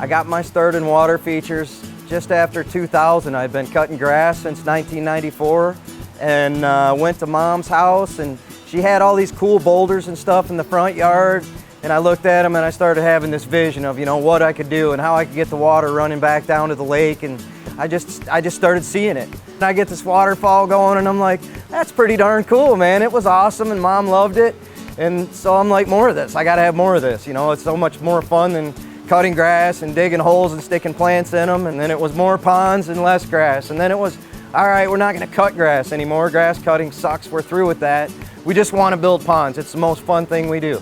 I got my start in water features just after 2000. I'd been cutting grass since 1994 and went to Mom's house, and she had all these cool boulders and stuff in the front yard, and I looked at them and I started having this vision of, you know, what I could do and how I could get the water running back down to the lake, and I just started seeing it. And I get this waterfall going and I'm like, that's pretty darn cool, man. It was awesome and Mom loved it. And so I'm like, more of this. I gotta have more of this. You know, it's so much more fun than cutting grass and digging holes and sticking plants in them. And then it was more ponds and less grass. And then it was, all right, we're not gonna cut grass anymore. Grass cutting sucks, we're through with that. We just wanna build ponds. It's the most fun thing we do.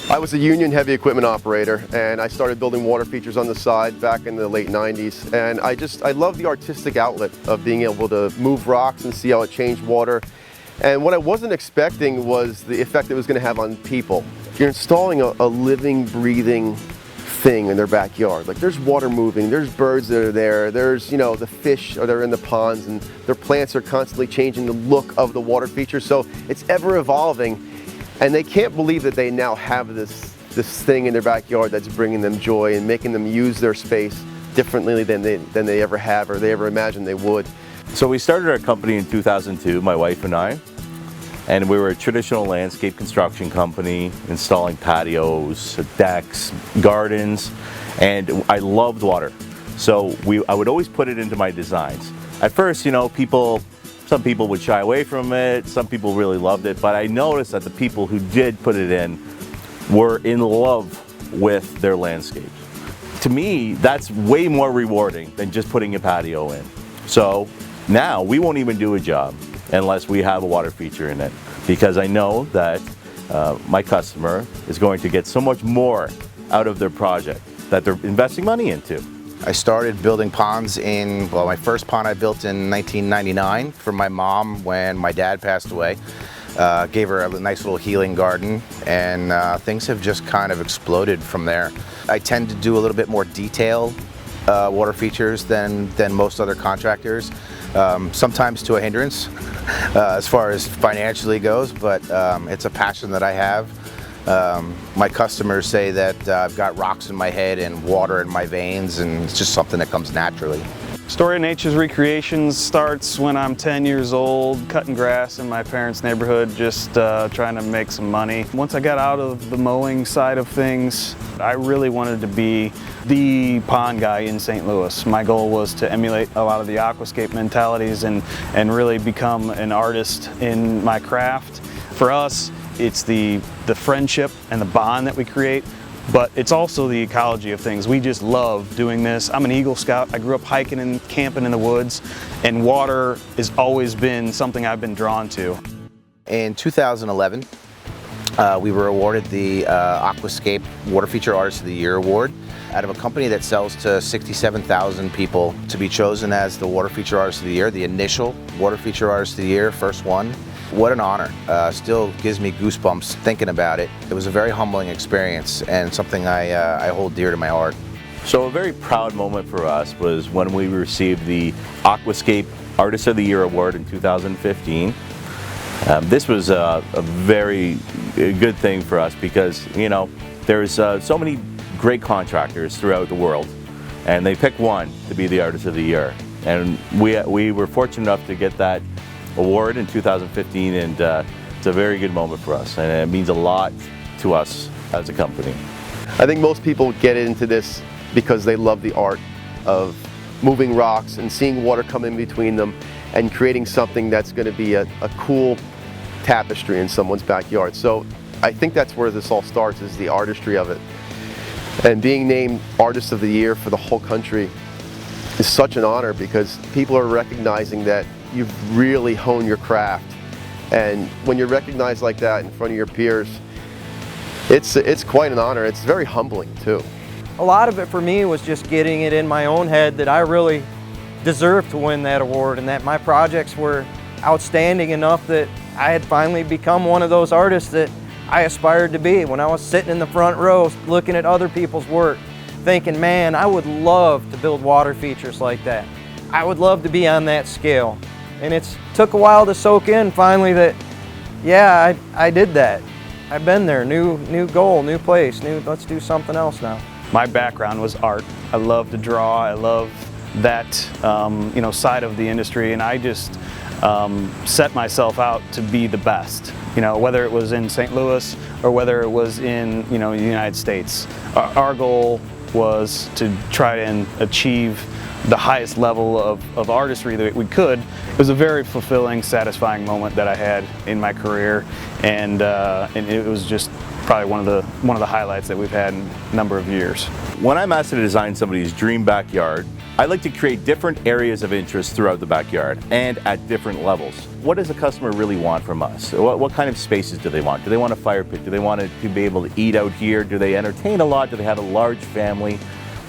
I was a union heavy equipment operator, and I started building water features on the side back in the late 90s. And I love the artistic outlet of being able to move rocks and see how it changed water. And what I wasn't expecting was the effect it was going to have on people. You're installing a living, breathing thing in their backyard. Like, there's water moving, there's birds that are there, there's, you know, the fish that are in the ponds, and their plants are constantly changing the look of the water feature. So it's ever evolving, and they can't believe that they now have this thing in their backyard that's bringing them joy and making them use their space differently than they ever have or they ever imagined they would. So we started our company in 2002, my wife and I, and we were a traditional landscape construction company, installing patios, decks, gardens, and I loved water. So I would always put it into my designs. At first, you know, some people would shy away from it, some people really loved it, but I noticed that the people who did put it in were in love with their landscapes. To me, that's way more rewarding than just putting a patio in. So now we won't even do a job unless we have a water feature in it, because I know that my customer is going to get so much more out of their project that they're investing money into. I started building ponds my first pond I built in 1999 for my mom when my dad passed away. Gave her a nice little healing garden, and things have just kind of exploded from there. I tend to do a little bit more detail water features than most other contractors, sometimes to a hindrance as far as financially goes, but it's a passion that I have. My customers say that I've got rocks in my head and water in my veins, and it's just something that comes naturally. Story of Nature's Recreations starts when I'm 10 years old, cutting grass in my parents' neighborhood, just trying to make some money. Once I got out of the mowing side of things, I really wanted to be the pond guy in St. Louis. My goal was to emulate a lot of the aquascape mentalities and really become an artist in my craft. For us, it's the friendship and the bond that we create, but it's also the ecology of things. We just love doing this. I'm an Eagle Scout. I grew up hiking and camping in the woods, and water has always been something I've been drawn to. In 2011, we were awarded the Aquascape Water Feature Artist of the Year award out of a company that sells to 67,000 people. To be chosen as the Water Feature Artist of the Year, the initial Water Feature Artist of the Year, first one. What an honor. Still gives me goosebumps thinking about it. It was a very humbling experience and something I hold dear to my heart. So a very proud moment for us was when we received the Aquascape Artist of the Year award in 2015. This was a very good thing for us because, you know, there's so many great contractors throughout the world, and they pick one to be the Artist of the Year. And we were fortunate enough to get that award in 2015, and it's a very good moment for us, and it means a lot to us as a company. I think most people get into this because they love the art of moving rocks and seeing water come in between them and creating something that's going to be a cool tapestry in someone's backyard. So I think that's where this all starts, is the artistry of it. And being named Artist of the Year for the whole country is such an honor, because people are recognizing that you've really honed your craft. And when you're recognized like that in front of your peers, it's quite an honor. It's very humbling too. A lot of it for me was just getting it in my own head that I really deserved to win that award, and that my projects were outstanding enough that I had finally become one of those artists that I aspired to be. When I was sitting in the front row looking at other people's work, thinking, man, I would love to build water features like that. I would love to be on that scale. And it took a while to soak in finally that, yeah, I did that. I've been there. New goal, new place, let's do something else now. My background was art. I love to draw. I love that side of the industry, and I just set myself out to be the best. Whether it was in St. Louis or whether it was in the United States. Our goal was to try and achieve the highest level of artistry that we could. It was a very fulfilling, satisfying moment that I had in my career, and it was just probably one of the highlights that we've had in a number of years. When I'm asked to design somebody's dream backyard, I like to create different areas of interest throughout the backyard and at different levels. What does a customer really want from us? What kind of spaces do they want? Do they want a fire pit? Do they want to be able to eat out here? Do they entertain a lot? Do they have a large family?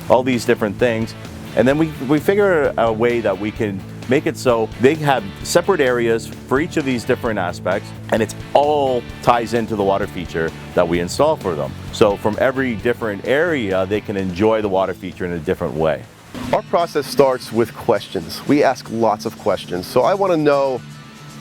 All these different things. And then we figure a way that we can make it so they have separate areas for each of these different aspects, and it's all ties into the water feature that we install for them. So from every different area, they can enjoy the water feature in a different way. Our process starts with questions. We ask lots of questions. So I want to know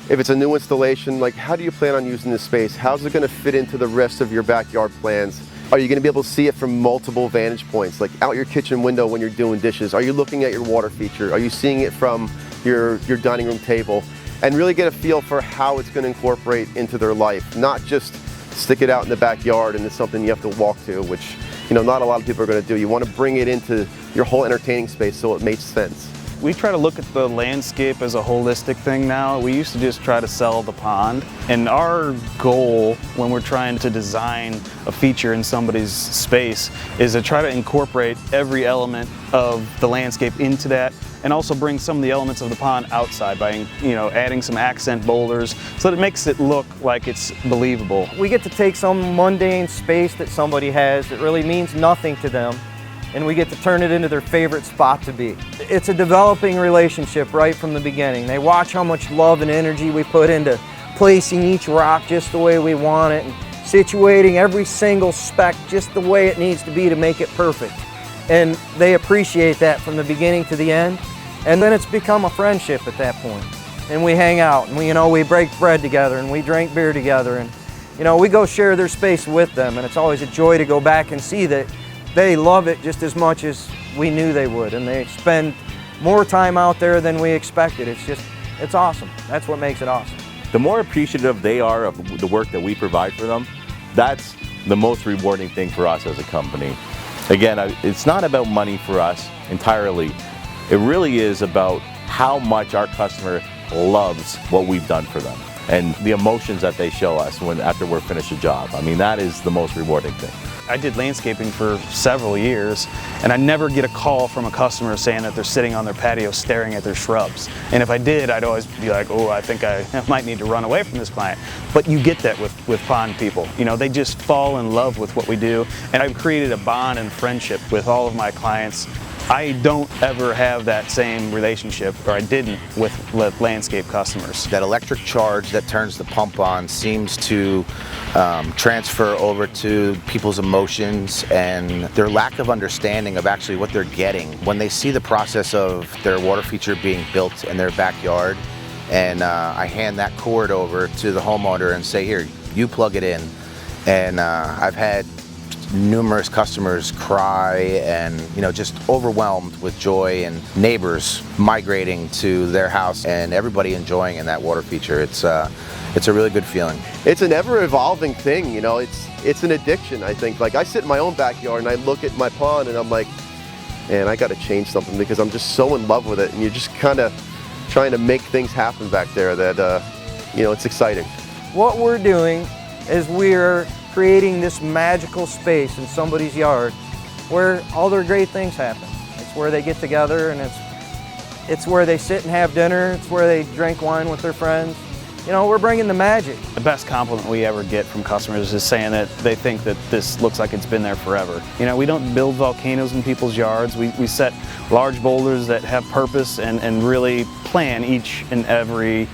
if it's a new installation, like how do you plan on using this space? How's it going to fit into the rest of your backyard plans? Are you going to be able to see it from multiple vantage points, like out your kitchen window when you're doing dishes? Are you looking at your water feature? Are you seeing it from your dining room table? And really get a feel for how it's going to incorporate into their life, not just stick it out in the backyard and it's something you have to walk to, which not a lot of people are going to do. You want to bring it into your whole entertaining space so it makes sense. We try to look at the landscape as a holistic thing now. We used to just try to sell the pond. And our goal when we're trying to design a feature in somebody's space is to try to incorporate every element of the landscape into that, and also bring some of the elements of the pond outside by adding some accent boulders so that it makes it look like it's believable. We get to take some mundane space that somebody has that really means nothing to them, and we get to turn it into their favorite spot to be. It's a developing relationship right from the beginning. They watch how much love and energy we put into placing each rock just the way we want it, and situating every single speck just the way it needs to be to make it perfect. And they appreciate that from the beginning to the end. And then it's become a friendship at that point. And we hang out, and we break bread together, and we drink beer together, and we go share their space with them. And it's always a joy to go back and see that they love it just as much as we knew they would, and they spend more time out there than we expected. It's awesome. That's what makes it awesome. The more appreciative they are of the work that we provide for them, that's the most rewarding thing for us as a company. Again, it's not about money for us entirely. It really is about how much our customer loves what we've done for them and the emotions that they show us after we're finished a job. I mean, that is the most rewarding thing. I did landscaping for several years, and I never get a call from a customer saying that they're sitting on their patio staring at their shrubs. And if I did, I'd always be like, oh, I think I might need to run away from this client. But you get that with pond people. They just fall in love with what we do, and I've created a bond and friendship with all of my clients. I don't ever have that same relationship, or I didn't, with landscape customers. That electric charge that turns the pump on seems to transfer over to people's emotions and their lack of understanding of actually what they're getting. When they see the process of their water feature being built in their backyard, and I hand that cord over to the homeowner and say, here, you plug it in. And I've had numerous customers cry and just overwhelmed with joy, and neighbors migrating to their house and everybody enjoying in that water feature. It's a really good feeling. It's an ever-evolving thing, it's an addiction, I think. Like, I sit in my own backyard and I look at my pond and I'm like, man, I gotta change something because I'm just so in love with it, and you're just kind of trying to make things happen back there that it's exciting. What we're doing is we're creating this magical space in somebody's yard where all their great things happen. It's where they get together, and it's where they sit and have dinner. It's where they drink wine with their friends. We're bringing the magic. The best compliment we ever get from customers is saying that they think that this looks like it's been there forever. We don't build volcanoes in people's yards. We set large boulders that have purpose and really plan each and every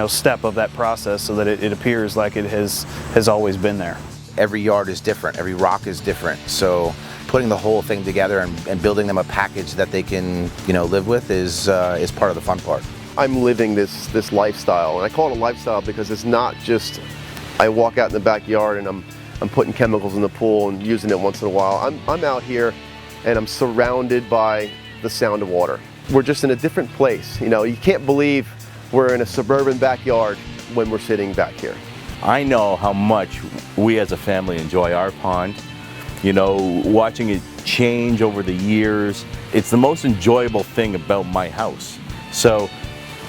step of that process so that it appears like it has always been there. Every yard is different, every rock is different, so putting the whole thing together and building them a package that they can live with is part of the fun part. I'm living this lifestyle, and I call it a lifestyle because it's not just I walk out in the backyard and I'm putting chemicals in the pool and using it once in a while. I'm out here and I'm surrounded by the sound of water. We're just in a different place. You know, you can't believe we're in a suburban backyard when we're sitting back here. I know how much we as a family enjoy our pond. You know, watching it change over the years, it's the most enjoyable thing about my house. So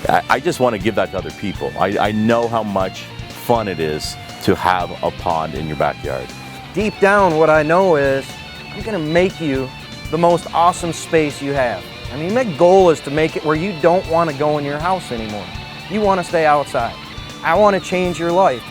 I just want to give that to other people. I know how much fun it is to have a pond in your backyard. Deep down, what I know is I'm gonna make you the most awesome space you have. I mean, my goal is to make it where you don't want to go in your house anymore. You want to stay outside. I want to change your life.